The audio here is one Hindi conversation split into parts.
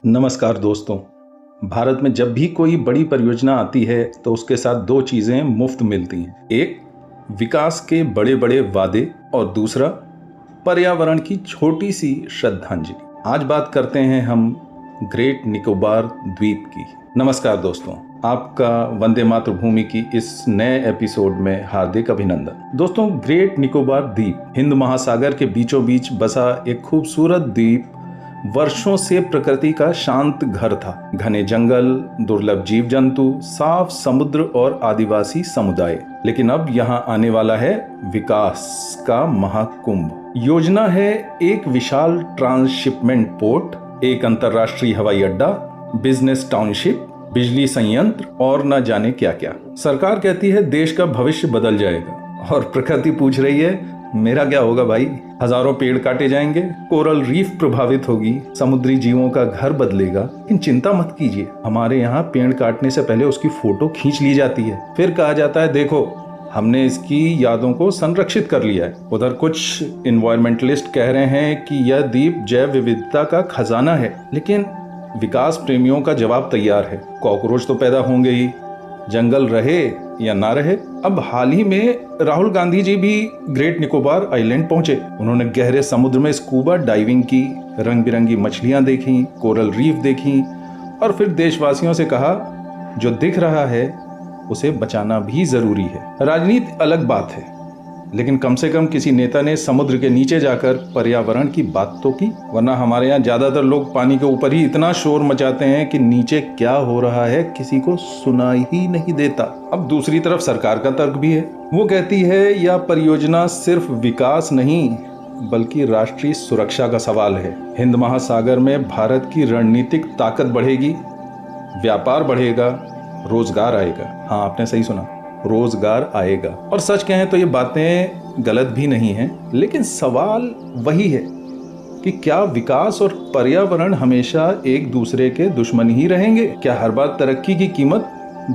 नमस्कार दोस्तों। भारत में जब भी कोई बड़ी परियोजना आती है तो उसके साथ दो चीजें मुफ्त मिलती हैं। एक विकास के बड़े बड़े वादे और दूसरा पर्यावरण की छोटी सी श्रद्धांजलि। आज बात करते हैं हम ग्रेट निकोबार द्वीप की। नमस्कार दोस्तों, आपका वंदे मातृभूमि की इस नए एपिसोड में हार्दिक अभिनंदन। दोस्तों, ग्रेट निकोबार द्वीप हिंद महासागर के बीचों बीच बसा एक खूबसूरत द्वीप वर्षों से प्रकृति का शांत घर था। घने जंगल, दुर्लभ जीव जंतु, साफ समुद्र और आदिवासी समुदाय। लेकिन अब यहाँ आने वाला है विकास का महाकुंभ। योजना है एक विशाल ट्रांसशिपमेंट पोर्ट, एक अंतर्राष्ट्रीय हवाई अड्डा, बिजनेस टाउनशिप, बिजली संयंत्र और न जाने क्या क्या। सरकार कहती है देश का भविष्य बदल जाएगा और प्रकृति पूछ रही है मेरा क्या होगा भाई। हजारों पेड़ काटे जाएंगे, कोरल रीफ प्रभावित होगी, समुद्री जीवों का घर बदलेगा। लेकिन चिंता मत कीजिए, हमारे यहाँ पेड़ काटने से पहले उसकी फोटो खींच ली जाती है। फिर कहा जाता है देखो हमने इसकी यादों को संरक्षित कर लिया है। उधर कुछ इन्वायरमेंटलिस्ट कह रहे हैं कि यह द्वीप जैव विविधता का खजाना है। लेकिन विकास प्रेमियों का जवाब तैयार है। कॉकरोच तो पैदा होंगे ही, जंगल रहे या ना रहे। अब हाल ही में राहुल गांधी जी भी ग्रेट निकोबार आइलैंड पहुंचे। उन्होंने गहरे समुद्र में स्कूबा डाइविंग की, रंग बिरंगी मछलियां देखी, कोरल रीफ देखी और फिर देशवासियों से कहा जो दिख रहा है उसे बचाना भी जरूरी है। राजनीति अलग बात है, लेकिन कम से कम किसी नेता ने समुद्र के नीचे जाकर पर्यावरण की बात तो की। वरना हमारे यहाँ ज्यादातर लोग पानी के ऊपर ही इतना शोर मचाते हैं कि नीचे क्या हो रहा है किसी को सुनाई ही नहीं देता। अब दूसरी तरफ सरकार का तर्क भी है। वो कहती है यह परियोजना सिर्फ विकास नहीं बल्कि राष्ट्रीय सुरक्षा का सवाल है। हिंद महासागर में भारत की रणनीतिक ताकत बढ़ेगी, व्यापार बढ़ेगा, रोजगार आएगा। हाँ, आपने सही सुना, रोजगार आएगा। और सच कहें तो ये बातें गलत भी नहीं हैं, लेकिन सवाल वही है कि क्या विकास और पर्यावरण हमेशा एक दूसरे के दुश्मन ही रहेंगे? क्या हर बार तरक्की की कीमत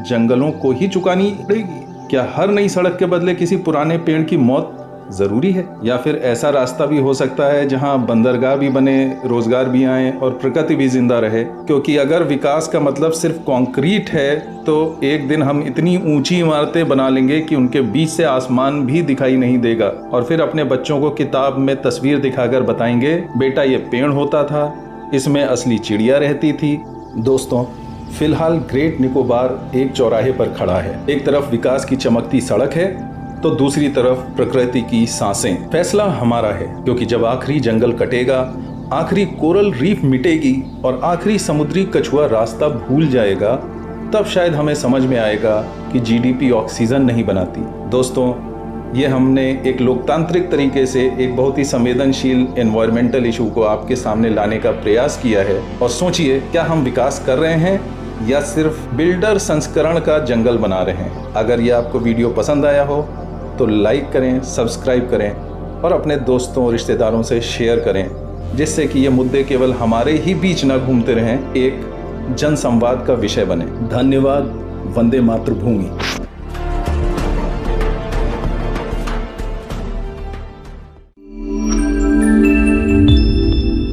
जंगलों को ही चुकानी पड़ेगी? क्या हर नई सड़क के बदले किसी पुराने पेड़ की मौत जरूरी है? या फिर ऐसा रास्ता भी हो सकता है जहां बंदरगाह भी बने, रोजगार भी आए और प्रकृति भी जिंदा रहे? क्योंकि अगर विकास का मतलब सिर्फ कंक्रीट है तो एक दिन हम इतनी ऊंची इमारतें बना लेंगे कि उनके बीच से आसमान भी दिखाई नहीं देगा और फिर अपने बच्चों को किताब में तस्वीर दिखाकर बताएंगे बेटा ये पेड़ होता था, इसमें असली चिड़िया रहती थी। दोस्तों, फिलहाल ग्रेट निकोबार एक चौराहे पर खड़ा है। एक तरफ विकास की चमकती सड़क है तो दूसरी तरफ प्रकृति की सांसें। फैसला हमारा है, क्योंकि जब आखिरी जंगल कटेगा, आखिरी कोरल रीफ मिटेगी और आखिरी समुद्री कछुआ रास्ता भूल जाएगा, तब शायद हमें समझ में आएगा कि जीडीपी ऑक्सीजन नहीं बनाती। दोस्तों, ये हमने एक लोकतांत्रिक तरीके से एक बहुत ही संवेदनशील एनवायरमेंटल इशू को आपके सामने लाने का प्रयास किया है। और सोचिए, क्या हम विकास कर रहे हैं या सिर्फ बिल्डर संस्करण का जंगल बना रहे हैं? अगर ये आपको वीडियो पसंद आया हो तो लाइक करें, सब्सक्राइब करें और अपने दोस्तों और रिश्तेदारों से शेयर करें, जिससे कि ये मुद्दे केवल हमारे ही बीच न घूमते रहें, एक जन संवाद का विषय बने। धन्यवाद। वंदे मातृभूमि।